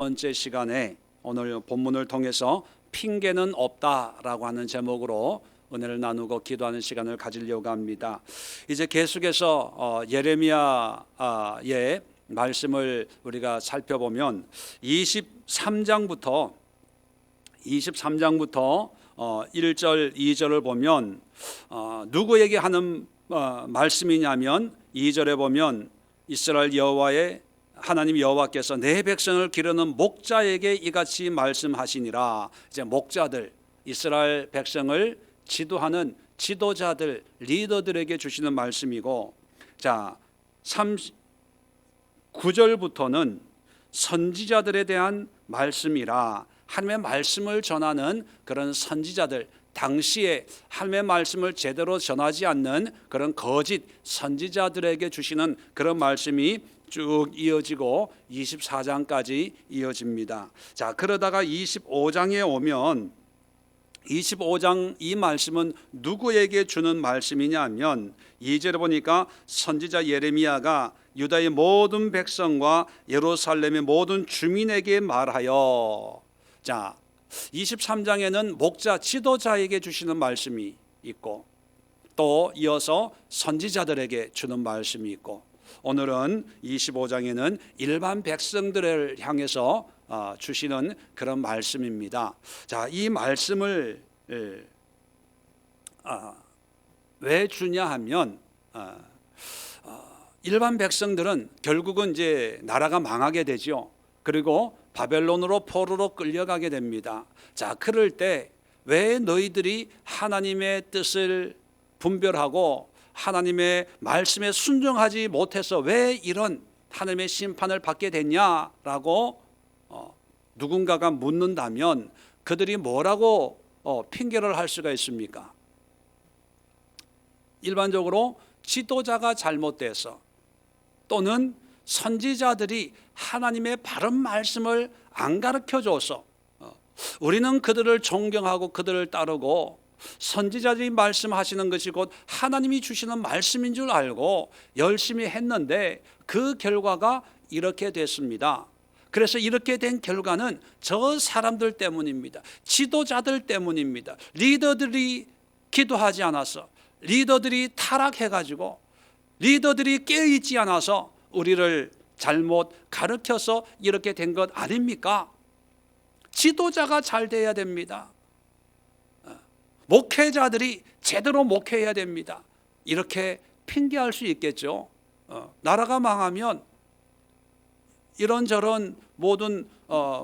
번째 시간에 오늘 본문을 통해서 핑계는 없다라고 하는 제목으로 은혜를 나누고 기도하는 시간을 가지려고 합니다. 이제 계속해서 예레미야의 말씀을 우리가 살펴보면 23장부터 1절 2절을 보면 누구에게 하는 말씀이냐면 2절에 보면 이스라엘 여호와의 하나님 여호와께서 내 백성을 기르는 목자에게 이같이 말씀하시니라. 이제 목자들, 이스라엘 백성을 지도하는 지도자들, 리더들에게 주시는 말씀이고, 자 9절부터는 선지자들에 대한 말씀이라. 하나님의 말씀을 전하는 그런 선지자들, 당시에 하나님의 말씀을 제대로 전하지 않는 그런 거짓 선지자들에게 주시는 그런 말씀이 쭉 이어지고 24장까지 이어집니다. 자, 그러다가 25장에 오면 25장 이 말씀은 누구에게 주는 말씀이냐면 2절에 보니까 선지자 예레미야가 유다의 모든 백성과 예루살렘의 모든 주민에게 말하여, 자 23장에는 목자 지도자에게 주시는 말씀이 있고 또 이어서 선지자들에게 주는 말씀이 있고 오늘은 25장에는 일반 백성들을 향해서 주시는 그런 말씀입니다. 자, 이 말씀을 왜 주냐 하면 일반 백성들은 결국은 이제 나라가 망하게 되죠. 그리고 바벨론으로 포로로 끌려가게 됩니다. 자, 그럴 때 왜 너희들이 하나님의 뜻을 분별하고 하나님의 말씀에 순종하지 못해서 왜 이런 하나님의 심판을 받게 됐냐라고 누군가가 묻는다면 그들이 뭐라고 핑계를 할 수가 있습니까? 일반적으로 지도자가 잘못돼서 또는 선지자들이 하나님의 바른 말씀을 안 가르쳐줘서 우리는 그들을 존경하고 그들을 따르고 선지자들이 말씀하시는 것이 곧 하나님이 주시는 말씀인 줄 알고 열심히 했는데 그 결과가 이렇게 됐습니다. 그래서 이렇게 된 결과는 저 사람들 때문입니다. 지도자들 때문입니다. 리더들이 기도하지 않아서, 리더들이 타락해가지고, 리더들이 깨어있지 않아서 우리를 잘못 가르쳐서 이렇게 된 것 아닙니까? 지도자가 잘 돼야 됩니다. 목회자들이 제대로 목회해야 됩니다. 이렇게 핑계할 수 있겠죠. 나라가 망하면 이런저런 모든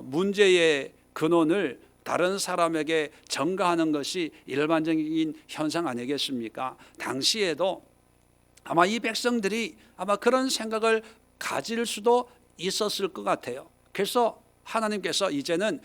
문제의 근원을 다른 사람에게 전가하는 것이 일반적인 현상 아니겠습니까? 당시에도 아마 이 백성들이 아마 그런 생각을 가질 수도 있었을 것 같아요. 그래서 하나님께서 이제는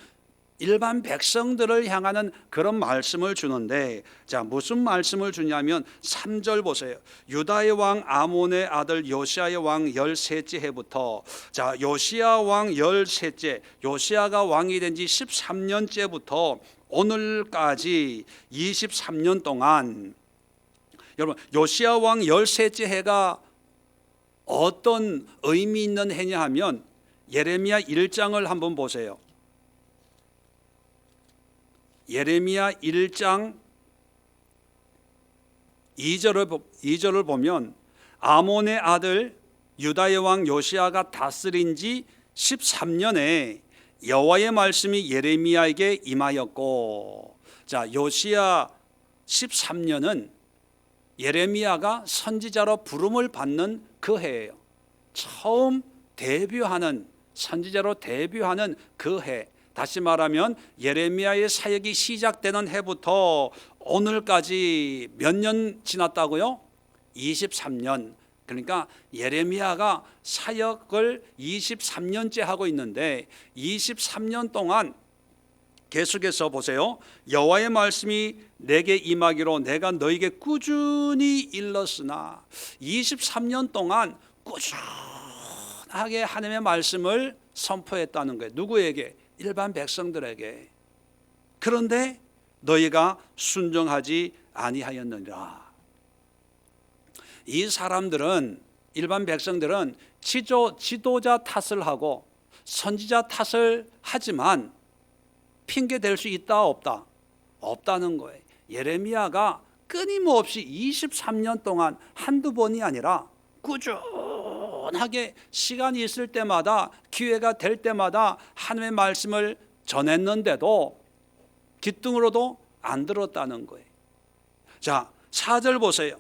일반 백성들을 향하는 그런 말씀을 주는데, 자 무슨 말씀을 주냐면 3절 보세요. 유다의 왕 아몬의 아들 요시야의 왕 13째 해부터, 자 요시야 왕 13째, 요시야가 왕이 된 지 13년째부터 오늘까지 23년 동안, 여러분 요시야 왕 13째 해가 어떤 의미 있는 해냐 하면 예레미야 1장을 한번 보세요. 예레미야 1장 2절을 보면 아몬의 아들 유다의 왕 요시야가 다스린 지 13년에 여호와의 말씀이 예레미야에게 임하였고, 자 요시야 13년은 예레미야가 선지자로 부름을 받는 그 해예요. 처음 데뷔하는, 선지자로 데뷔하는 그 해. 다시 말하면 예레미야의 사역이 시작되는 해부터 오늘까지 몇 년 지났다고요? 23년. 그러니까 예레미야가 사역을 23년째 하고 있는데 23년 동안 계속해서 보세요. 여호와의 말씀이 내게 임하기로 내가 너에게 꾸준히 일렀으나, 23년 동안 꾸준하게 하나님의 말씀을 선포했다는 거예요. 누구에게? 일반 백성들에게. 그런데 너희가 순종하지 아니하였느니라. 이 사람들은, 일반 백성들은 지도자 탓을 하고 선지자 탓을 하지만 핑계 댈 수 있다 없다? 없다는 거예요. 예레미야가 끊임없이 23년 동안 한두 번이 아니라 꾸준하게 시간이 있을 때마다, 기회가 될 때마다 하나님의 말씀을 전했는데도 귀등으로도 안 들었다는 거예요. 자, 4절 보세요.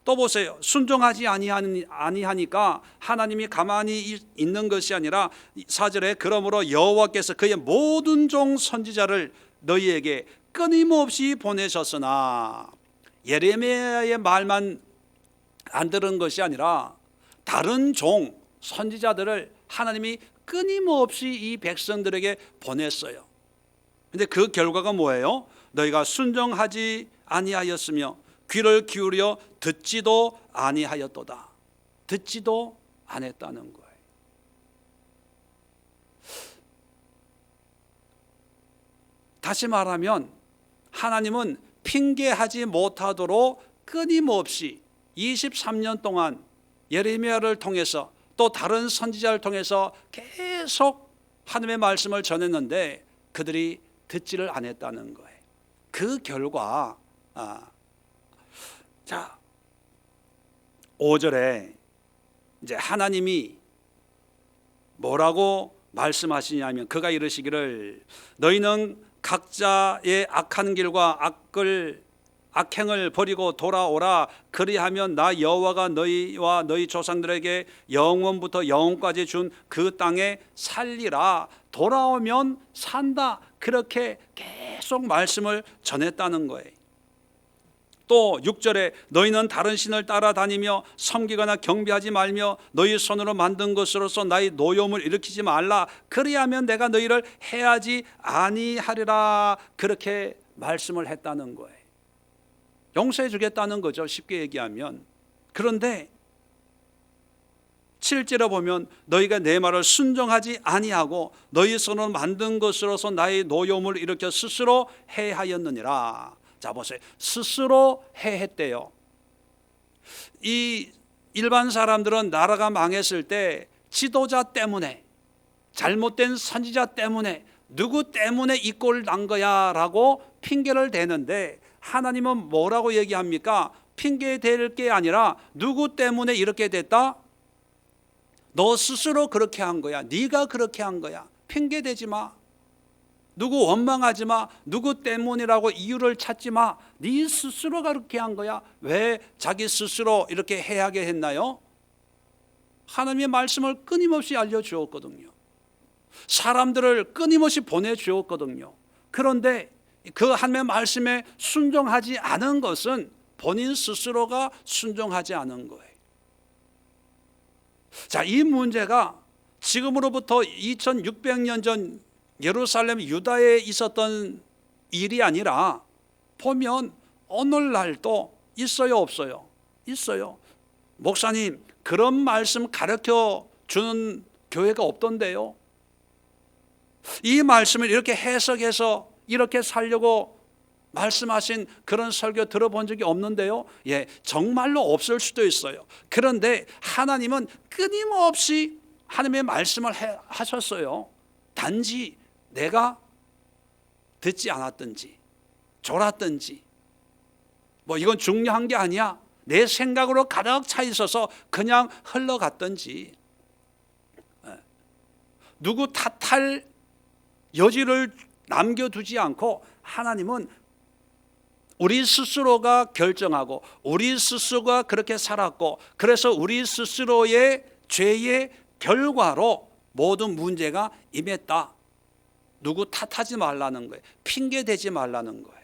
또 보세요. 순종하지 아니하니까 하나님이 가만히 있는 것이 아니라 4절에 그러므로 여호와께서 그의 모든 종 선지자를 너희에게 끊임없이 보내셨으나, 예레미야의 말만 안 들은 것이 아니라 다른 종 선지자들을 하나님이 끊임없이 이 백성들에게 보냈어요. 근데 그 결과가 뭐예요? 너희가 순종하지 아니하였으며 귀를 기울여 듣지도 아니하였도다. 듣지도 안 했다는 거예요. 다시 말하면 하나님은 핑계하지 못하도록 끊임없이 23년 동안 예레미야를 통해서 또 다른 선지자를 통해서 계속 하나님의 말씀을 전했는데 그들이 듣지를 않았다는 거예요. 그 결과 자, 5절에 이제 하나님이 뭐라고 말씀하시냐면, 그가 이르시기를 너희는 각자의 악한 길과 악행을 버리고 돌아오라. 그리하면 나 여호와가 너희와 너희 조상들에게 영원부터 영원까지 준 그 땅에 살리라. 돌아오면 산다. 그렇게 계속 말씀을 전했다는 거예요. 또 6절에 너희는 다른 신을 따라다니며 섬기거나 경배하지 말며 너희 손으로 만든 것으로서 나의 노여움을 일으키지 말라. 그리하면 내가 너희를 해하지 아니하리라. 그렇게 말씀을 했다는 거예요. 용서해 주겠다는 거죠, 쉽게 얘기하면. 그런데 7절에 보면 너희가 내 말을 순종하지 아니하고 너희 손으로 만든 것으로서 나의 노여움을 일으켜 스스로 해하였느니라. 자, 보세요. 스스로 해했대요. 이 일반 사람들은 나라가 망했을 때 지도자 때문에, 잘못된 선지자 때문에, 누구 때문에 이 꼴 난 거야 라고 핑계를 대는데, 하나님은 뭐라고 얘기합니까? 핑계 댈 게 아니라 누구 때문에 이렇게 됐다? 너 스스로 그렇게 한 거야. 네가 그렇게 한 거야. 핑계 대지 마. 누구 원망하지 마. 누구 때문이라고 이유를 찾지 마. 네 스스로가 그렇게 한 거야. 왜 자기 스스로 이렇게 해하게 했나요? 하나님의 말씀을 끊임없이 알려주었거든요. 사람들을 끊임없이 보내주었거든요. 그런데 그 하나님의 말씀에 순종하지 않은 것은 본인 스스로가 순종하지 않은 거예요. 자, 이 문제가 지금으로부터 2600년 전 예루살렘 유다에 있었던 일이 아니라 보면 오늘날도 있어요, 없어요? 있어요. 목사님, 그런 말씀 가르쳐 주는 교회가 없던데요. 이 말씀을 이렇게 해석해서 이렇게 살려고 말씀하신 그런 설교 들어본 적이 없는데요. 예, 정말로 없을 수도 있어요. 그런데 하나님은 끊임없이 하나님의 말씀을 하셨어요. 단지 내가 듣지 않았든지 졸았든지 뭐 이건 중요한 게 아니야. 내 생각으로 가득 차 있어서 그냥 흘러갔든지, 누구 탓할 여지를 남겨두지 않고 하나님은 우리 스스로가 결정하고 우리 스스로가 그렇게 살았고, 그래서 우리 스스로의 죄의 결과로 모든 문제가 임했다. 누구 탓하지 말라는 거예요. 핑계대지 말라는 거예요.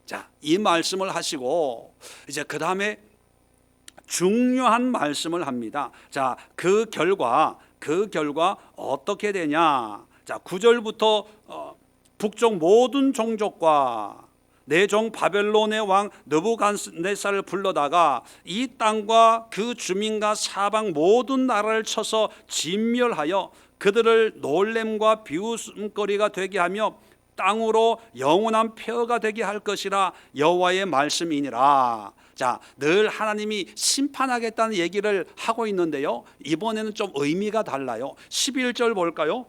자, 이 말씀을 하시고 이제 그 다음에 중요한 말씀을 합니다. 자, 그 결과 어떻게 되냐? 자, 9절부터 북쪽 모든 종족과 내 종 바벨론의 왕 느부갓네살을 불러다가 이 땅과 그 주민과 사방 모든 나라를 쳐서 진멸하여 그들을 놀램과 비웃음거리가 되게 하며 땅으로 영원한 폐허가 되게 할 것이라 여호와의 말씀이니라. 자, 늘 하나님이 심판하겠다는 얘기를 하고 있는데요, 이번에는 좀 의미가 달라요. 11절 볼까요?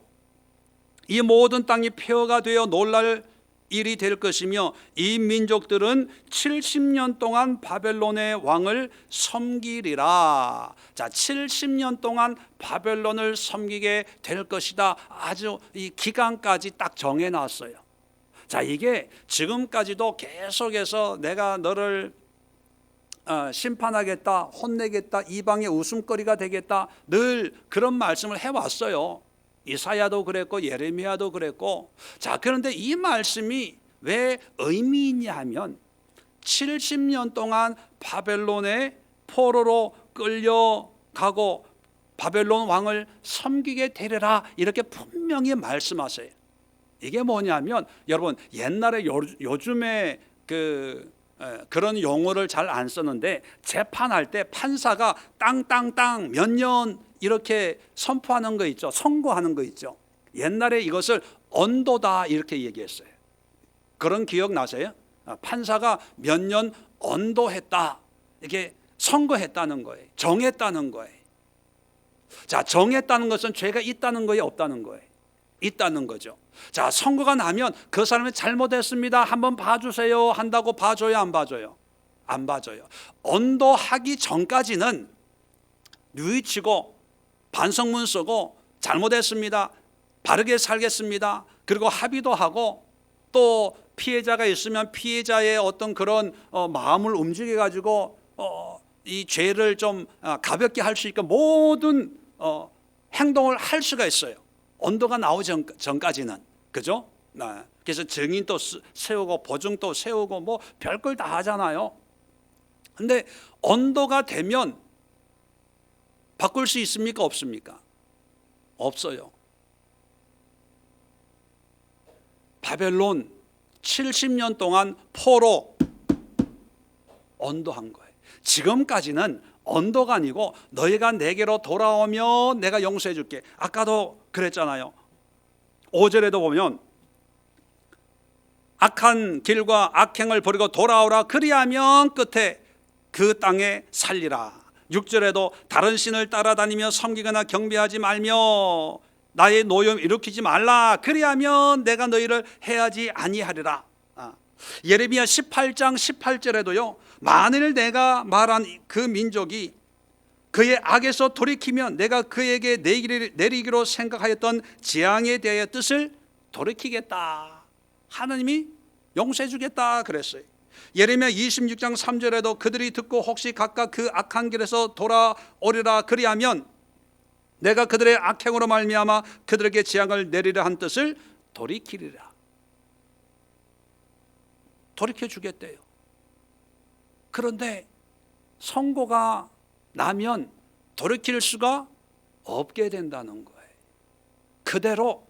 이 모든 땅이 폐허가 되어 놀랄 일이 될 것이며 이 민족들은 70년 동안 바벨론의 왕을 섬기리라. 자, 70년 동안 바벨론을 섬기게 될 것이다. 아주 이 기간까지 딱 정해놨어요. 자, 이게 지금까지도 계속해서 내가 너를 심판하겠다, 혼내겠다, 이방의 웃음거리가 되겠다, 늘 그런 말씀을 해왔어요. 이사야도 그랬고 예레미야도 그랬고. 자, 그런데 이 말씀이 왜 의미 있냐 하면 70년 동안 바벨론의 포로로 끌려가고 바벨론 왕을 섬기게 되리라, 이렇게 분명히 말씀하세요. 이게 뭐냐면, 여러분 옛날에 요즘에 그런 용어를 잘 안 쓰는데, 재판할 때 판사가 땅땅땅 몇 년 이렇게 선포하는 거 있죠. 선고하는 거 있죠. 옛날에 이것을 언도다 이렇게 얘기했어요. 그런 기억 나세요? 판사가 몇 년 언도했다, 이게 선고했다는 거예요. 정했다는 거예요. 자, 정했다는 것은 죄가 있다는 거예요, 없다는 거예요? 있다는 거죠. 자, 선고가 나면 그 사람이 잘못했습니다, 한번 봐주세요 한다고 봐줘요, 안 봐줘요? 안 봐줘요. 언도하기 전까지는 뉘우치고 반성문 쓰고 잘못했습니다, 바르게 살겠습니다, 그리고 합의도 하고, 또 피해자가 있으면 피해자의 어떤 그런 마음을 움직여 가지고 이 죄를 좀 가볍게 할 수 있게 모든 행동을 할 수가 있어요. 언도가 나오기 전까지는. 그죠? 그래서 증인도 세우고 보증도 세우고 뭐 별걸 다 하잖아요. 근데 언도가 되면 바꿀 수 있습니까, 없습니까? 없어요. 바벨론 70년 동안 포로 언도한 거예요. 지금까지는 언도가 아니고 너희가 내게로 돌아오면 내가 용서해 줄게. 아까도 그랬잖아요. 5절에도 보면 악한 길과 악행을 버리고 돌아오라, 그리하면 끝에 그 땅에 살리라. 6절에도 다른 신을 따라다니며 섬기거나 경배하지 말며 나의 노염 일으키지 말라, 그리하면 내가 너희를 해하지 아니하리라. 예레미야 18장 18절에도요, 만일 내가 말한 그 민족이 그의 악에서 돌이키면 내가 그에게 내리기로 생각하였던 재앙에 대하여 뜻을 돌이키겠다, 하나님이 용서해 주겠다 그랬어요. 예레미야 26장 3절에도 그들이 듣고 혹시 각각 그 악한 길에서 돌아오리라, 그리하면 내가 그들의 악행으로 말미암아 그들에게 재앙을 내리려 한 뜻을 돌이키리라. 돌이켜 주겠대요. 그런데 선고가 나면 돌이킬 수가 없게 된다는 거예요. 그대로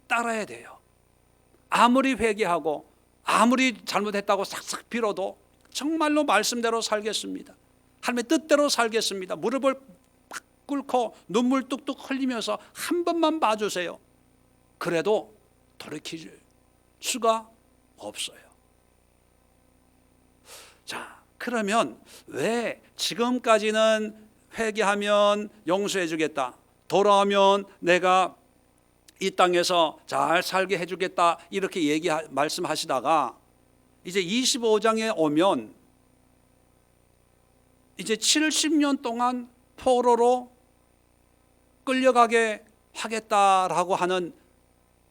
따라야 돼요. 아무리 회개하고 아무리 잘못했다고 싹싹 빌어도 정말로 말씀대로 살겠습니다, 하나님의 뜻대로 살겠습니다, 무릎을 팍 꿇고 눈물 뚝뚝 흘리면서 한 번만 봐주세요, 그래도 돌이킬 수가 없어요. 자, 그러면 왜 지금까지는 회개하면 용서해 주겠다, 돌아오면 내가 이 땅에서 잘 살게 해주겠다, 이렇게 말씀하시다가 이제 25장에 오면 이제 70년 동안 포로로 끌려가게 하겠다라고 하는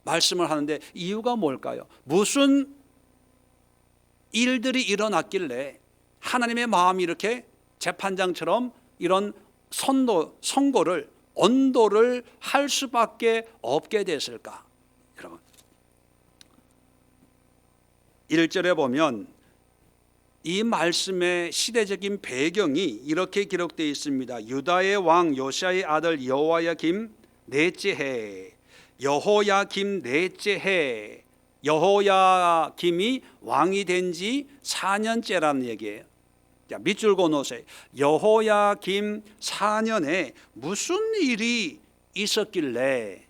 말씀을 하는데, 이유가 뭘까요? 무슨 일들이 일어났길래 하나님의 마음이 이렇게 재판장처럼 이런 선고를, 언도를 할 수밖에 없게 됐을까? 여러분, 1절에 보면 이 말씀의 시대적인 배경이 이렇게 기록되어 있습니다. 유다의 왕 요시아의 아들 여호야김 넷째 해, 여호야김 넷째 해, 여호야김이 왕이 된 지 4년째라는 얘기예요. 자, 밑줄 그어놓으세요. 여호야김 4년에 무슨 일이 있었길래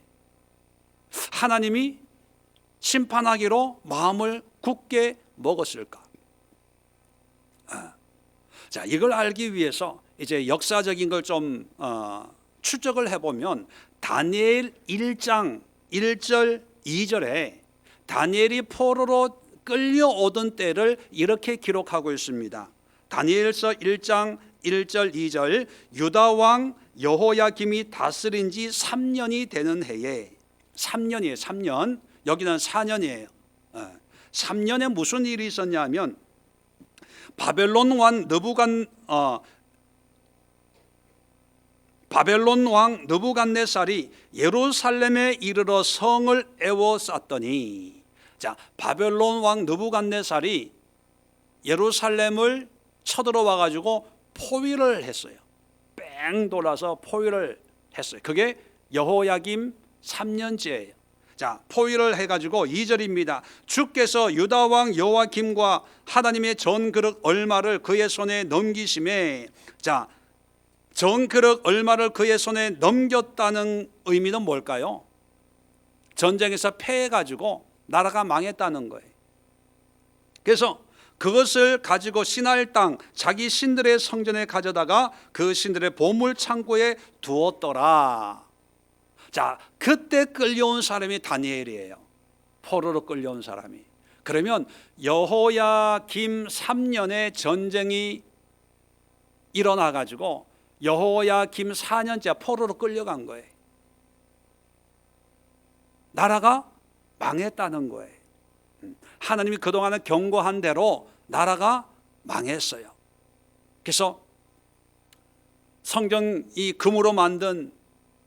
하나님이 심판하기로 마음을 굳게 먹었을까? 자, 이걸 알기 위해서 이제 역사적인 걸 좀 추적을 해보면 다니엘 1장 1절 2절에 다니엘이 포로로 끌려오던 때를 이렇게 기록하고 있습니다. 다니엘서 1장 1절 2절 유다 왕 여호야김이 다스린 지 3년이 되는 해에 3년이에요. 3년. 여기는 4년이에요. 3년에 무슨 일이 있었냐면 바벨론 왕 느부갓네살이 예루살렘에 이르러 성을 에워쌌더니, 자, 바벨론 왕 느부갓네살이 예루살렘을 쳐들어와 가지고 포위를 했어요. 뺑 돌아서 포위를 했어요. 그게 여호야김 3년째예요. 자, 포위를 해가지고 2절입니다. 주께서 유다 왕 여호야김과 하나님의 전그릇 얼마를 그의 손에 넘기심에, 자, 전그릇 얼마를 그의 손에 넘겼다는 의미는 뭘까요? 전쟁에서 패해가지고 나라가 망했다는 거예요. 그래서 그것을 가지고 시나일 땅 자기 신들의 성전에 가져다가 그 신들의 보물 창고에 두었더라. 자, 그때 끌려온 사람이 다니엘이에요. 포로로 끌려온 사람이. 그러면 여호야김 3년에 전쟁이 일어나 가지고 여호야김 4년째 포로로 끌려간 거예요. 나라가 망했다는 거예요. 하나님이 그동안에 경고한 대로 나라가 망했어요. 그래서 성경 이 금으로 만든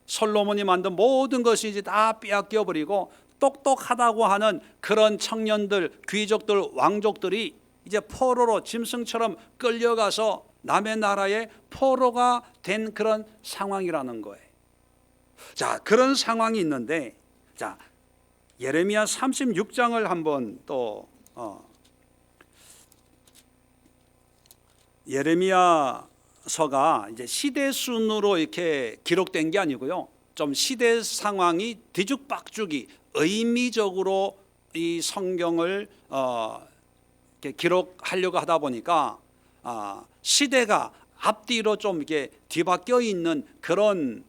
솔로몬이 만든 모든 것이 이제 다 빼앗겨 버리고 똑똑하다고 하는 그런 청년들, 귀족들, 왕족들이 이제 포로로 짐승처럼 끌려가서 남의 나라의 포로가 된 그런 상황이라는 거예요. 자, 그런 상황이 있는데, 자, 예레미야 36장을 한번 또 예레미야서가 이제 시대 순으로 이렇게 기록된 게 아니고요. 좀 시대 상황이 뒤죽박죽이 의미적으로 이 성경을 이렇게 기록하려고 하다 보니까 시대가 앞뒤로 좀 이렇게 뒤바뀌어 있는 그런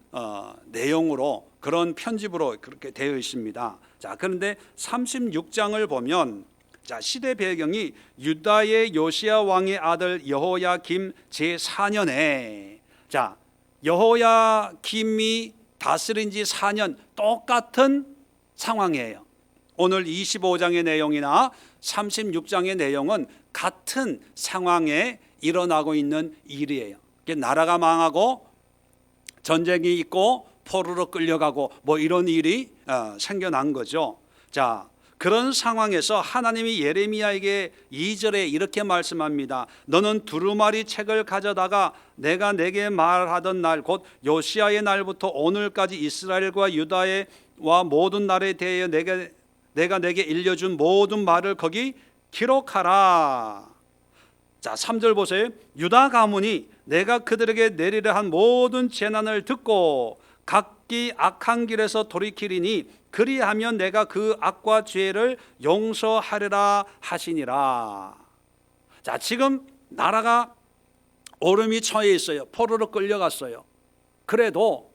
내용으로, 그런 편집으로 그렇게 되어 있습니다. 자, 그런데 36장을 보면, 자, 시대 배경이 유다의 요시야 왕의 아들 여호야김 제4년에, 자, 여호야김이 다스린 지 4년 똑같은 상황이에요. 오늘 25장의 내용이나 36장의 내용은 같은 상황에 일어나고 있는 일이에요. 나라가 망하고 전쟁이 있고 포로로 끌려가고 뭐 이런 일이 생겨난 거죠. 자, 그런 상황에서 하나님이 예레미야에게 2절에 이렇게 말씀합니다. 너는 두루마리 책을 가져다가 내가 내게 말하던 날, 곧 요시야의 날부터 오늘까지 이스라엘과 유다와 모든 나라에 대하여 내가 내게 일려준 모든 말을 거기 기록하라. 자, 3절 보세요. 유다 가문이 내가 그들에게 내리려 한 모든 재난을 듣고 각기 악한 길에서 돌이키리니 그리하면 내가 그 악과 죄를 용서하리라 하시니라. 자, 지금 나라가 오름이 처해 있어요. 포로로 끌려갔어요. 그래도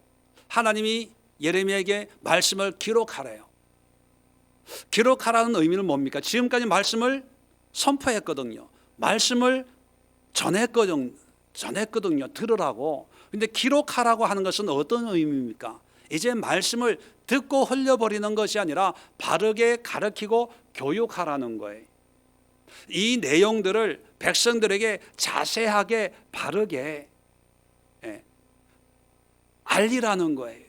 하나님이 예레미야에게 말씀을 기록하래요. 기록하라는 의미는 뭡니까? 지금까지 말씀을 선포했거든요. 말씀을 전했거든요. 들으라고. 근데 기록하라고 하는 것은 어떤 의미입니까? 이제 말씀을 듣고 흘려버리는 것이 아니라 바르게 가르치고 교육하라는 거예요. 이 내용들을 백성들에게 자세하게 바르게 알리라는 거예요.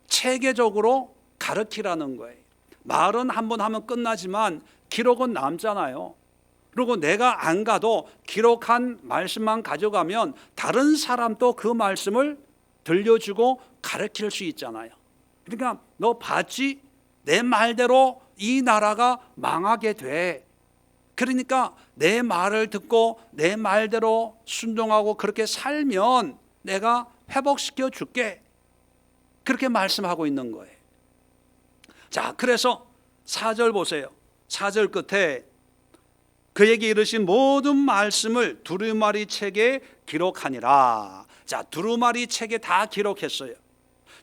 체계적으로 가르치라는 거예요. 말은 한번 하면 끝나지만 기록은 남잖아요. 그리고 내가 안 가도 기록한 말씀만 가져가면 다른 사람도 그 말씀을 들려주고 가르칠 수 있잖아요. 그러니까 너 봤지? 내 말대로 이 나라가 망하게 돼. 그러니까 내 말을 듣고 내 말대로 순종하고 그렇게 살면 내가 회복시켜 줄게. 그렇게 말씀하고 있는 거예요. 자, 그래서 4절 보세요. 4절 끝에 그에게 이르신 모든 말씀을 두루마리 책에 기록하니라. 자, 두루마리 책에 다 기록했어요.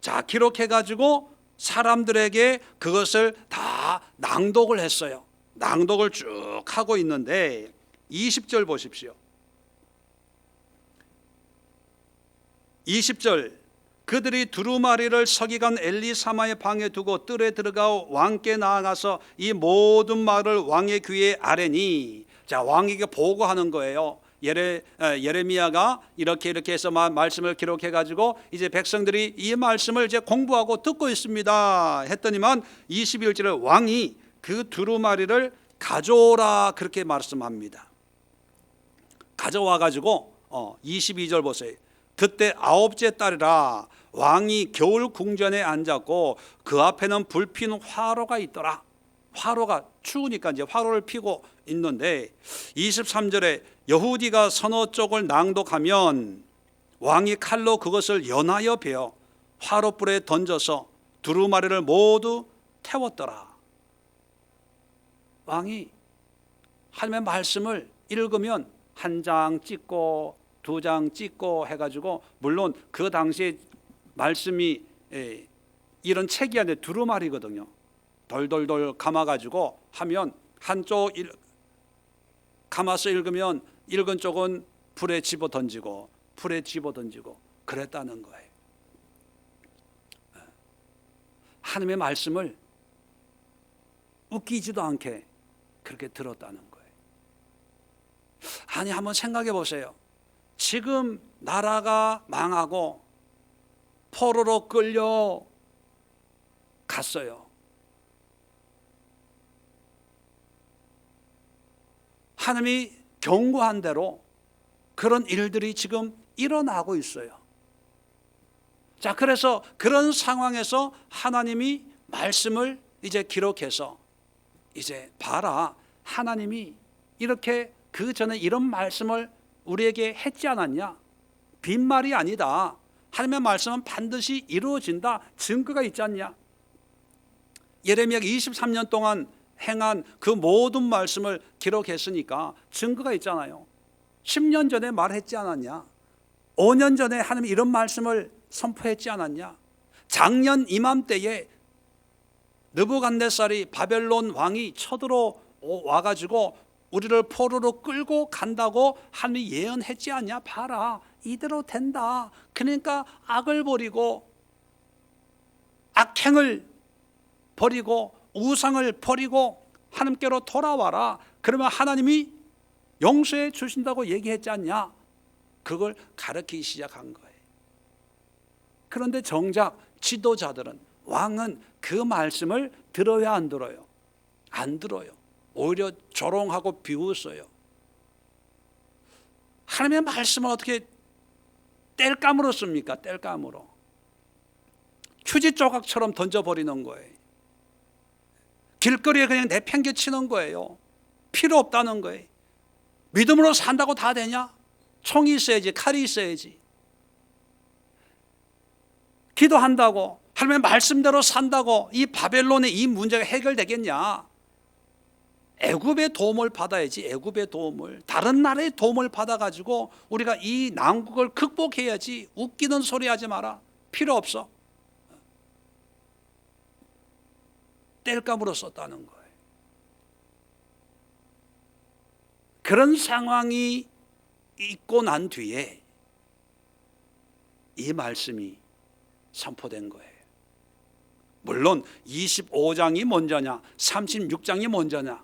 자, 기록해가지고 사람들에게 그것을 다 낭독을 했어요. 낭독을 쭉 하고 있는데 20절 보십시오. 20절, 그들이 두루마리를 서기관 엘리사마의 방에 두고 뜰에 들어가 왕께 나아가서 이 모든 말을 왕의 귀에 아뢰니. 자, 왕에게 보고하는 거예요. 예레미야가 이렇게 해서 말씀을 기록해 가지고 이제 백성들이 이 말씀을 이제 공부하고 듣고 있습니다 했더니만 21절에 왕이 그 두루마리를 가져오라 그렇게 말씀합니다. 가져와 가지고 22절 보세요. 그때 아홉째 달이라 왕이 겨울 궁전에 앉았고 그 앞에는 불핀 화로가 있더라. 화로가 추우니까 이제 화로를 피고 있는데 23절에 여후디가 서너 쪽을 낭독하면 왕이 칼로 그것을 연하여 베어 화로불에 던져서 두루마리를 모두 태웠더라. 왕이 하나님의 말씀을 읽으면 한 장 찍고 두 장 찍고 해가지고, 물론 그 당시에 말씀이 이런 책이 아니라 두루마리거든요. 돌돌돌 감아가지고 하면 한쪽 감아서 읽으면 읽은 쪽은 불에 집어 던지고 불에 집어 던지고 그랬다는 거예요. 하나님의 말씀을 웃기지도 않게 그렇게 들었다는 거예요. 아니, 한번 생각해 보세요. 지금 나라가 망하고 포로로 끌려 갔어요. 하나님이 경고한 대로 그런 일들이 지금 일어나고 있어요. 자, 그래서 그런 상황에서 하나님이 말씀을 이제 기록해서 이제 봐라, 하나님이 이렇게 그 전에 이런 말씀을 우리에게 했지 않았냐? 빈말이 아니다. 하나님의 말씀은 반드시 이루어진다. 증거가 있지 않냐? 예레미야가 23년 동안 행한 그 모든 말씀을 기록했으니까 증거가 있잖아요. 10년 전에 말했지 않았냐? 5년 전에 하나님이 이런 말씀을 선포했지 않았냐? 작년 이맘때에 느부갓네살이 바벨론 왕이 쳐들어 와가지고 우리를 포로로 끌고 간다고 하나님이 예언했지 않냐? 봐라, 이대로 된다. 그러니까 악을 버리고 악행을 버리고 우상을 버리고 하나님께로 돌아와라. 그러면 하나님이 용서해 주신다고 얘기했지 않냐? 그걸 가르치기 시작한 거예요. 그런데 정작 지도자들은, 왕은 그 말씀을 들어야 안 들어요? 안 들어요. 오히려 조롱하고 비웃어요. 하나님의 말씀을 어떻게 뗄감으로 씁니까? 뗄감으로. 휴지 조각처럼 던져버리는 거예요. 길거리에 그냥 내팽개치는 거예요. 필요 없다는 거예요. 믿음으로 산다고 다 되냐? 총이 있어야지, 칼이 있어야지. 기도한다고, 하나님의 말씀대로 산다고 이 바벨론의 이 문제가 해결되겠냐? 애굽의 도움을 받아야지. 애굽의 도움을, 다른 나라의 도움을 받아가지고 우리가 이 난국을 극복해야지. 웃기는 소리 하지 마라. 필요 없어. 뗄감으로 썼다는 거예요. 그런 상황이 있고 난 뒤에 이 말씀이 선포된 거예요. 물론 25장이 먼저냐 36장이 먼저냐,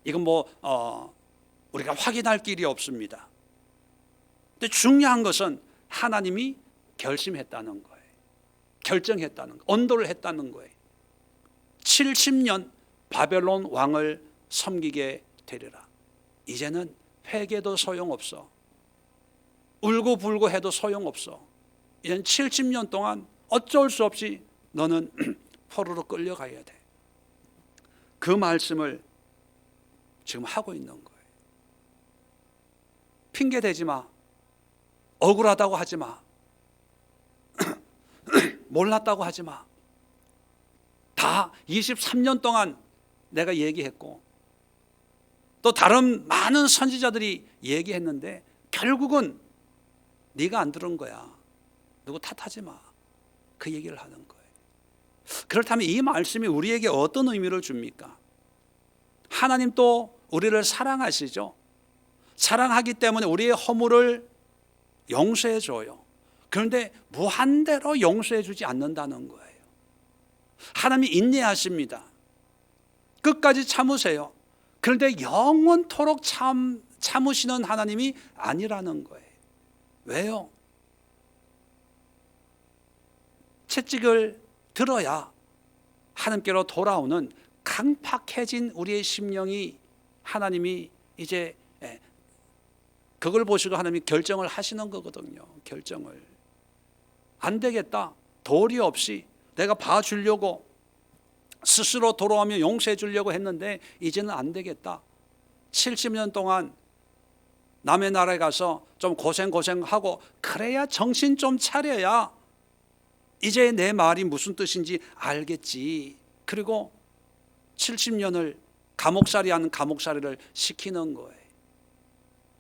이건 우리가 확인할 길이 없습니다. 근데 중요한 것은 하나님이 결심했다는 거예요. 결정했다는 거예요. 언도를 했다는 거예요. 70년 바벨론 왕을 섬기게 되리라. 이제는 회개도 소용없어. 울고불고 해도 소용없어. 이제는 70년 동안 어쩔 수 없이 너는 포로로 끌려가야 돼. 그 말씀을 지금 하고 있는 거예요. 핑계 대지 마. 억울하다고 하지 마. 몰랐다고 하지 마. 다 23년 동안 내가 얘기했고 또 다른 많은 선지자들이 얘기했는데 결국은 네가 안 들은 거야. 누구 탓하지 마. 그 얘기를 하는 거예요. 그렇다면 이 말씀이 우리에게 어떤 의미를 줍니까? 하나님 또 우리를 사랑하시죠. 사랑하기 때문에 우리의 허물을 용서해 줘요. 그런데 무한대로 용서해 주지 않는다는 거예요. 하나님이 인내하십니다. 끝까지 참으세요. 그런데 영원토록 참으시는 하나님이 아니라는 거예요. 왜요? 채찍을 들어야 하나님께로 돌아오는 강팍해진 우리의 심령이 하나님이 이제 그걸 보시고 하나님이 결정을 하시는 거거든요. 결정을. 안 되겠다. 도리 없이 내가 봐주려고 스스로 돌아오며 용서해 주려고 했는데 이제는 안 되겠다. 70년 동안 남의 나라에 가서 좀 고생하고 그래야 정신 좀 차려야 이제 내 말이 무슨 뜻인지 알겠지. 그리고 70년을 감옥살이하는 감옥살이를 시키는 거예요.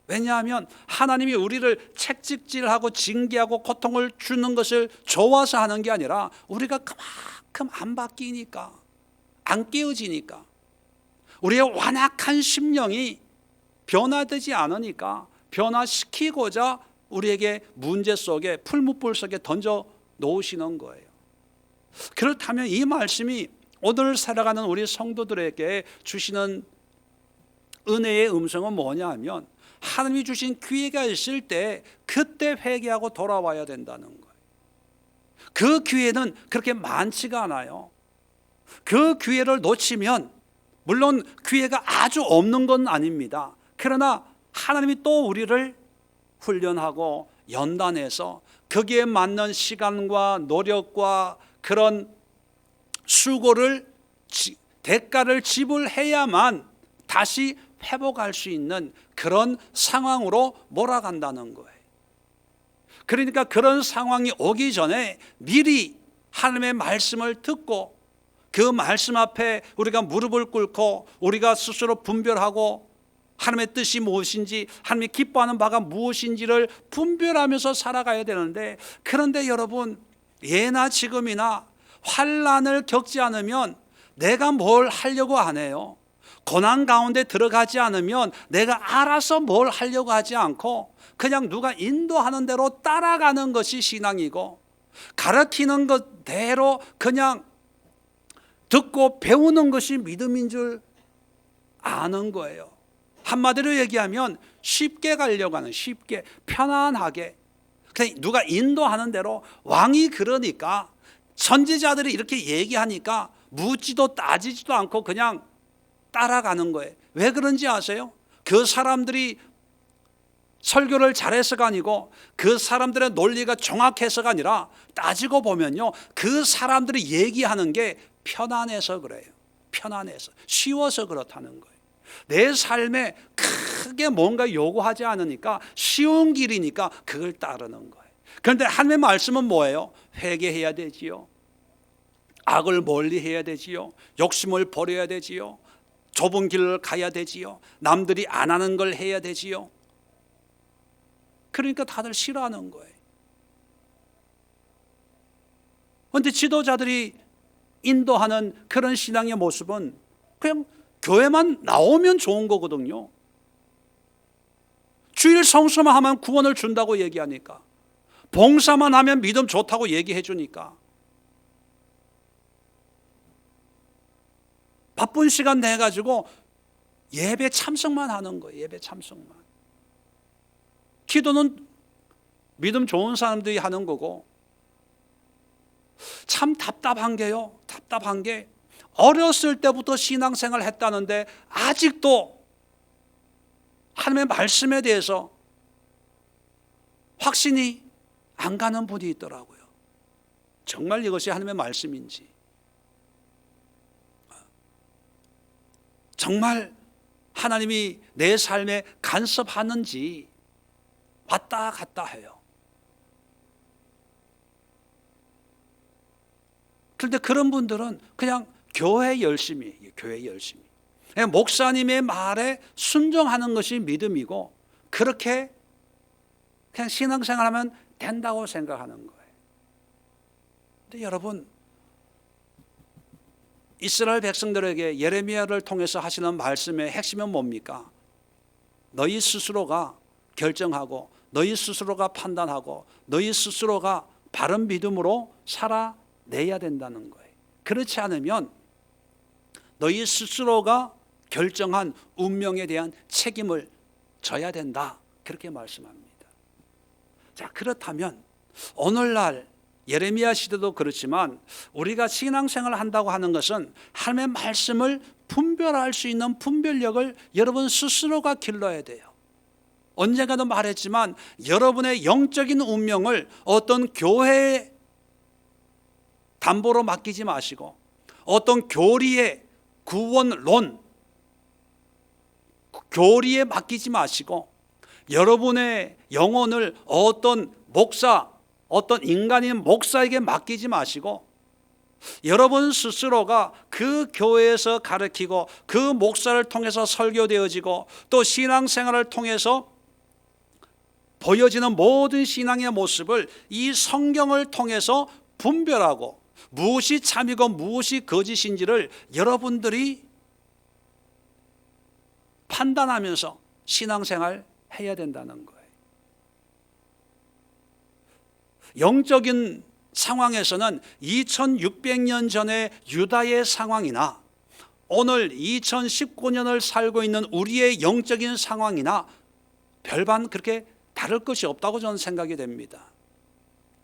왜냐하면 하나님이 우리를 책찍질하고 징계하고 고통을 주는 것을 좋아서 하는 게 아니라 우리가 그만큼 안 바뀌니까, 안 깨어지니까, 우리의 완악한 심령이 변화되지 않으니까 변화시키고자 우리에게 문제 속에 풀무불 속에 던져 놓으시는 거예요. 그렇다면 이 말씀이 오늘 살아가는 우리 성도들에게 주시는 은혜의 음성은 뭐냐 하면 하나님이 주신 기회가 있을 때 그때 회개하고 돌아와야 된다는 거예요. 그 기회는 그렇게 많지가 않아요. 그 기회를 놓치면 물론 기회가 아주 없는 건 아닙니다. 그러나 하나님이 또 우리를 훈련하고 연단해서 거기에 맞는 시간과 노력과 그런 수고를 대가를 지불해야만 다시 회복할 수 있는 그런 상황으로 몰아간다는 거예요. 그러니까 그런 상황이 오기 전에 미리 하나님의 말씀을 듣고 그 말씀 앞에 우리가 무릎을 꿇고 우리가 스스로 분별하고 하나님의 뜻이 무엇인지 하나님이 기뻐하는 바가 무엇인지를 분별하면서 살아가야 되는데, 그런데 여러분 예나 지금이나 환난을 겪지 않으면 내가 뭘 하려고 안 해요. 고난 가운데 들어가지 않으면 내가 알아서 뭘 하려고 하지 않고 그냥 누가 인도하는 대로 따라가는 것이 신앙이고, 가르치는 것대로 그냥 듣고 배우는 것이 믿음인 줄 아는 거예요. 한마디로 얘기하면 쉽게 가려고 하는, 쉽게 편안하게 그냥 누가 인도하는 대로, 왕이 그러니까 선지자들이 이렇게 얘기하니까 묻지도 따지지도 않고 그냥 따라가는 거예요. 왜 그런지 아세요? 그 사람들이 설교를 잘해서가 아니고 그 사람들의 논리가 정확해서가 아니라 따지고 보면요, 그 사람들이 얘기하는 게 편안해서 그래요. 편안해서, 쉬워서 그렇다는 거예요. 내 삶에 크게 뭔가 요구하지 않으니까 쉬운 길이니까 그걸 따르는 거예요. 그런데 하나님의 말씀은 뭐예요? 회개해야 되지요. 악을 멀리해야 되지요. 욕심을 버려야 되지요. 좁은 길을 가야 되지요. 남들이 안 하는 걸 해야 되지요. 그러니까 다들 싫어하는 거예요. 그런데 지도자들이 인도하는 그런 신앙의 모습은 그냥 교회만 나오면 좋은 거거든요. 주일 성수만 하면 구원을 준다고 얘기하니까, 봉사만 하면 믿음 좋다고 얘기해 주니까, 바쁜 시간 내가지고 예배 참석만 하는 거예요. 예배 참석만. 기도는 믿음 좋은 사람들이 하는 거고. 참 답답한 게요. 답답한 게 어렸을 때부터 신앙생활을 했다는데 아직도 하나님의 말씀에 대해서 확신이 안 가는 분이 있더라고요. 정말 이것이 하나님의 말씀인지, 정말 하나님이 내 삶에 간섭하는지 왔다 갔다 해요. 그런데 그런 분들은 그냥 교회 열심히, 교회 열심히. 목사님의 말에 순종하는 것이 믿음이고 그렇게 그냥 신앙생활하면 된다고 생각하는 거예요. 근데 여러분, 이스라엘 백성들에게 예레미야를 통해서 하시는 말씀의 핵심은 뭡니까? 너희 스스로가 결정하고 너희 스스로가 판단하고 너희 스스로가 바른 믿음으로 살아내야 된다는 거예요. 그렇지 않으면 너희 스스로가 결정한 운명에 대한 책임을 져야 된다, 그렇게 말씀합니다. 자, 그렇다면 오늘날 예레미야 시대도 그렇지만 우리가 신앙생활을 한다고 하는 것은 하나님의 말씀을 분별할 수 있는 분별력을 여러분 스스로가 길러야 돼요. 언젠가도 말했지만 여러분의 영적인 운명을 어떤 교회의 담보로 맡기지 마시고 어떤 교리의 구원론, 교리에 맡기지 마시고 여러분의 영혼을 어떤 목사, 어떤 인간인 목사에게 맡기지 마시고 여러분 스스로가 그 교회에서 가르치고 그 목사를 통해서 설교되어지고 또 신앙생활을 통해서 보여지는 모든 신앙의 모습을 이 성경을 통해서 분별하고 무엇이 참이고 무엇이 거짓인지를 여러분들이 판단하면서 신앙생활 해야 된다는 거예요. 영적인 상황에서는 2600년 전의 유다의 상황이나 오늘 2019년을 살고 있는 우리의 영적인 상황이나 별반 그렇게 다를 것이 없다고 저는 생각이 됩니다.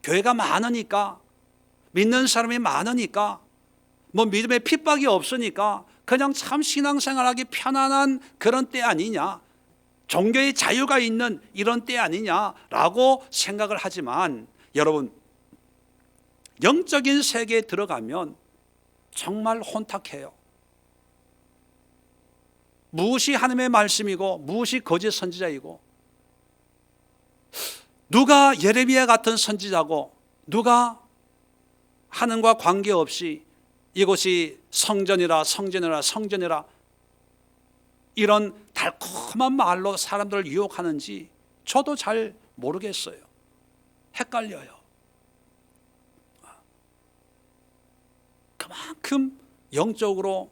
교회가 많으니까, 믿는 사람이 많으니까, 뭐 믿음에 핍박이 없으니까 그냥 참 신앙생활하기 편안한 그런 때 아니냐, 종교의 자유가 있는 이런 때 아니냐라고 생각을 하지만 여러분, 영적인 세계에 들어가면 정말 혼탁해요. 무엇이 하나님의 말씀이고 무엇이 거짓 선지자이고, 누가 예레미야 같은 선지자고 누가 하나님과 관계없이 이곳이 성전이라 성전이라 성전이라 이런 달콤한 말로 사람들을 유혹하는지 저도 잘 모르겠어요. 헷갈려요. 그만큼 영적으로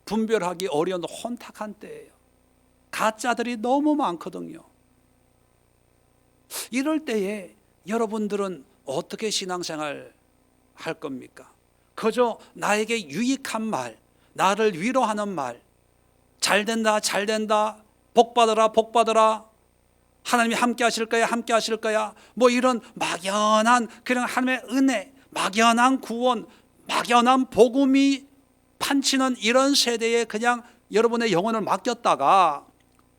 분별하기 어려운 혼탁한 때예요. 가짜들이 너무 많거든요. 이럴 때에 여러분들은 어떻게 신앙생활 할 겁니까? 그저 나에게 유익한 말, 나를 위로하는 말, 잘된다 잘된다, 복받아라 복받아라, 하나님이 함께 하실 거야 함께 하실 거야, 뭐 이런 막연한 그냥 하나님의 은혜, 막연한 구원, 막연한 복음이 판치는 이런 세대에 그냥 여러분의 영혼을 맡겼다가,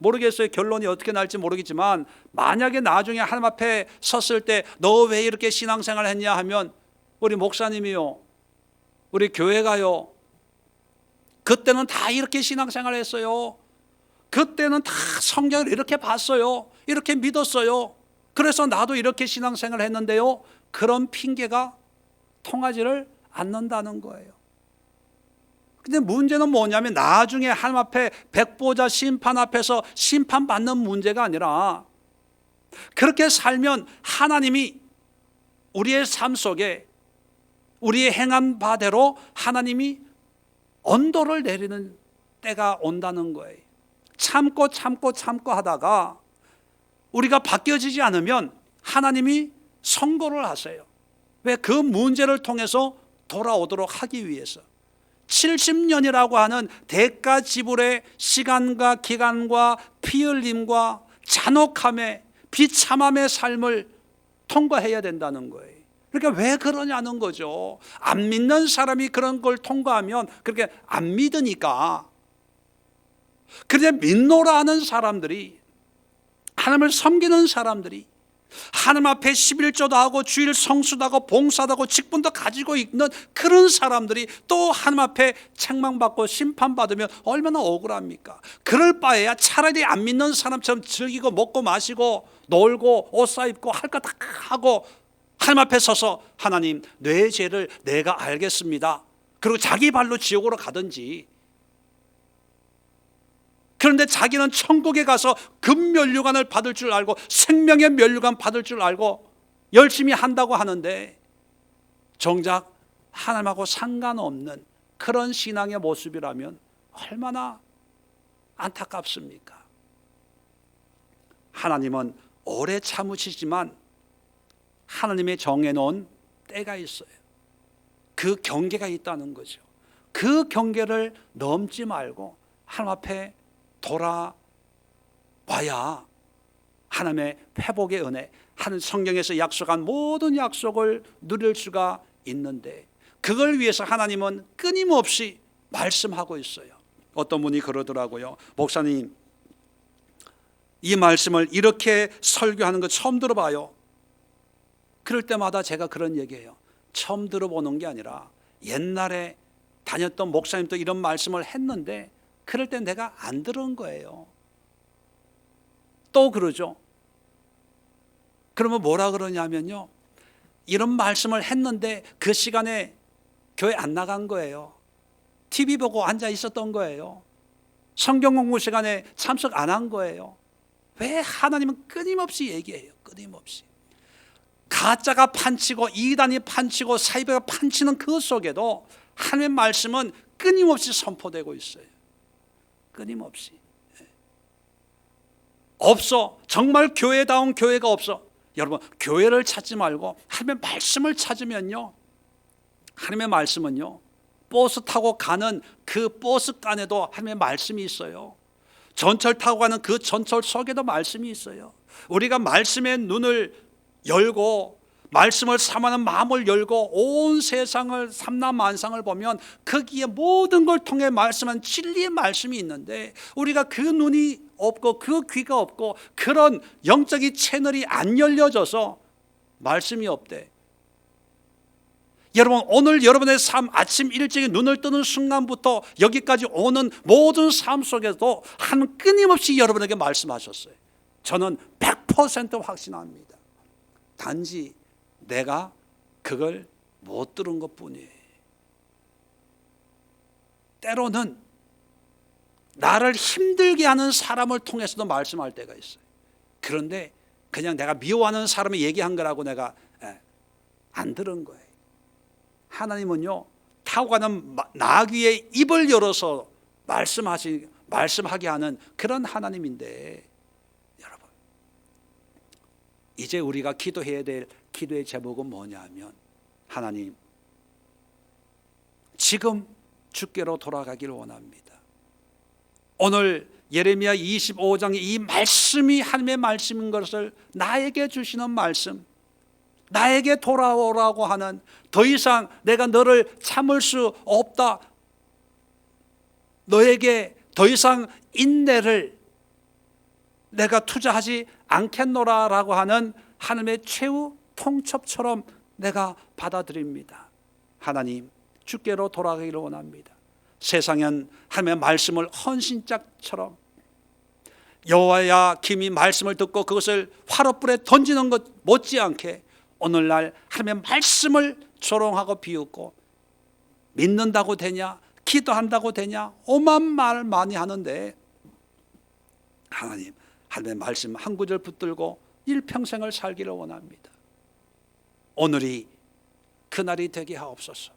모르겠어요, 결론이 어떻게 날지 모르겠지만 만약에 나중에 하나님 앞에 섰을 때 너 왜 이렇게 신앙생활 했냐 하면 우리 목사님이요, 우리 교회가요, 그때는 다 이렇게 신앙생활 했어요, 그때는 다 성경을 이렇게 봤어요, 이렇게 믿었어요, 그래서 나도 이렇게 신앙생활 했는데요, 그런 핑계가 통하지를 않는다는 거예요. 근데 문제는 뭐냐면 나중에 하나님 앞에 백보자 심판 앞에서 심판받는 문제가 아니라, 그렇게 살면 하나님이 우리의 삶 속에 우리의 행한 바대로 하나님이 언도를 내리는 때가 온다는 거예요. 참고 참고 참고 하다가 우리가 바뀌어지지 않으면 하나님이 선고를 하세요. 왜? 그 문제를 통해서 돌아오도록 하기 위해서. 70년이라고 하는 대가 지불의 시간과 기간과 피 흘림과 잔혹함의 비참함의 삶을 통과해야 된다는 거예요. 그러니까 왜 그러냐는 거죠. 안 믿는 사람이 그런 걸 통과하면 그렇게 안 믿으니까. 그런데 믿노라 하는 사람들이, 하나님을 섬기는 사람들이, 하나님 앞에 11조도 하고 주일 성수도 하고 봉사도 하고 직분도 가지고 있는 그런 사람들이 또 하나님 앞에 책망받고 심판받으면 얼마나 억울합니까? 그럴 바에야 차라리 안 믿는 사람처럼 즐기고 먹고 마시고 놀고 옷 사입고 할 거 다 하고 하나님 앞에 서서 하나님, 내 죄를 내가 알겠습니다, 그리고 자기 발로 지옥으로 가든지, 그런데 자기는 천국에 가서 금면류관을 받을 줄 알고 생명의 면류관 받을 줄 알고 열심히 한다고 하는데 정작 하나님하고 상관없는 그런 신앙의 모습이라면 얼마나 안타깝습니까? 하나님은 오래 참으시지만 하나님의 정해놓은 때가 있어요. 그 경계가 있다는 거죠. 그 경계를 넘지 말고 하나님 앞에 돌아와야 하나님의 회복의 은혜, 하나님 성경에서 약속한 모든 약속을 누릴 수가 있는데, 그걸 위해서 하나님은 끊임없이 말씀하고 있어요. 어떤 분이 그러더라고요. 목사님, 이 말씀을 이렇게 설교하는 거 처음 들어봐요. 그럴 때마다 제가 그런 얘기해요. 처음 들어보는 게 아니라 옛날에 다녔던 목사님도 이런 말씀을 했는데 그럴 때 내가 안 들은 거예요. 또 그러죠. 그러면 뭐라 그러냐면요, 이런 말씀을 했는데 그 시간에 교회 안 나간 거예요. TV 보고 앉아 있었던 거예요. 성경 공부 시간에 참석 안 한 거예요. 왜 하나님은 끊임없이 얘기해요. 끊임없이. 가짜가 판치고 이단이 판치고 사이비가 판치는 그 속에도 하나님의 말씀은 끊임없이 선포되고 있어요. 끊임없이. 없어. 정말 교회다운 교회가 없어. 여러분, 교회를 찾지 말고 하나님의 말씀을 찾으면요, 하나님의 말씀은요, 버스 타고 가는 그 버스간에도 하나님의 말씀이 있어요. 전철 타고 가는 그 전철 속에도 말씀이 있어요. 우리가 말씀의 눈을 열고 말씀을 삼하는 마음을 열고 온 세상을 삼라만상을 보면 거기에 모든 걸 통해 말씀한 진리의 말씀이 있는데, 우리가 그 눈이 없고 그 귀가 없고 그런 영적인 채널이 안 열려져서 말씀이 없대. 여러분, 오늘 여러분의 삶, 아침 일찍 눈을 뜨는 순간부터 여기까지 오는 모든 삶 속에도 한 끊임없이 여러분에게 말씀하셨어요. 저는 100% 확신합니다. 단지 내가 그걸 못 들은 것뿐이에요. 때로는 나를 힘들게 하는 사람을 통해서도 말씀할 때가 있어요. 그런데 그냥 내가 미워하는 사람이 얘기한 거라고 내가 안 들은 거예요. 하나님은요, 타고 가는 나귀의 입을 열어서 말씀하게 하는 그런 하나님인데, 여러분, 이제 우리가 기도해야 될 기도의 제목은 뭐냐면, 하나님, 지금 주께로 돌아가기를 원합니다. 오늘 예레미야 25장의 이 말씀이 하나님의 말씀인 것을 나에게 주시는 말씀, 나에게 돌아오라고 하는, 더 이상 내가 너를 참을 수 없다, 너에게 더 이상 인내를 내가 투자하지 않겠노라라고 하는 하나님의 최후 통첩처럼 내가 받아들입니다. 하나님, 주께로 돌아가기를 원합니다. 세상엔 하나님의 말씀을 헌신짝처럼 여호와야 김이 말씀을 듣고 그것을 화롯불에 던지는 것 못지않게 오늘날 하나님의 말씀을 조롱하고 비웃고, 믿는다고 되냐, 기도한다고 되냐, 오만 말 많이 하는데, 하나님, 하나님의 말씀 한 구절 붙들고 일평생을 살기를 원합니다. 오늘이 그날이 되게 하옵소서.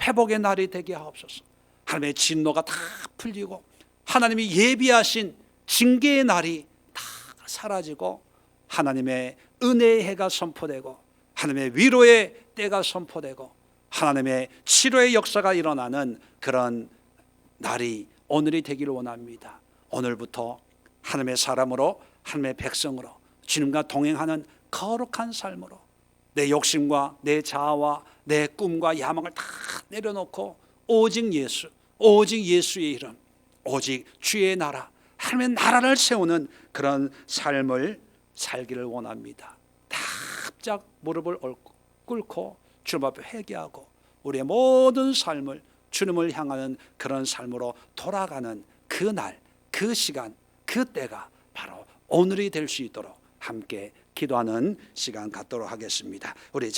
회복의 날이 되게 하옵소서. 하나님의 진노가 다 풀리고 하나님이 예비하신 징계의 날이 다 사라지고 하나님의 은혜의 해가 선포되고 하나님의 위로의 때가 선포되고 하나님의 치료의 역사가 일어나는 그런 날이 오늘이 되기를 원합니다. 오늘부터 하나님의 사람으로, 하나님의 백성으로, 주님과 동행하는 거룩한 삶으로 내 욕심과 내 자아와 내 꿈과 야망을 다 내려놓고 오직 예수, 오직 예수의 이름, 오직 주의 나라, 하나님의 나라를 세우는 그런 삶을 살기를 원합니다. 납작 무릎을 꿇고 주님 앞에 회개하고 우리의 모든 삶을 주님을 향하는 그런 삶으로 돌아가는 그 날, 그 시간, 그 때가 바로 오늘이 될 수 있도록 함께 기도하는 시간 갖도록 하겠습니다. 우리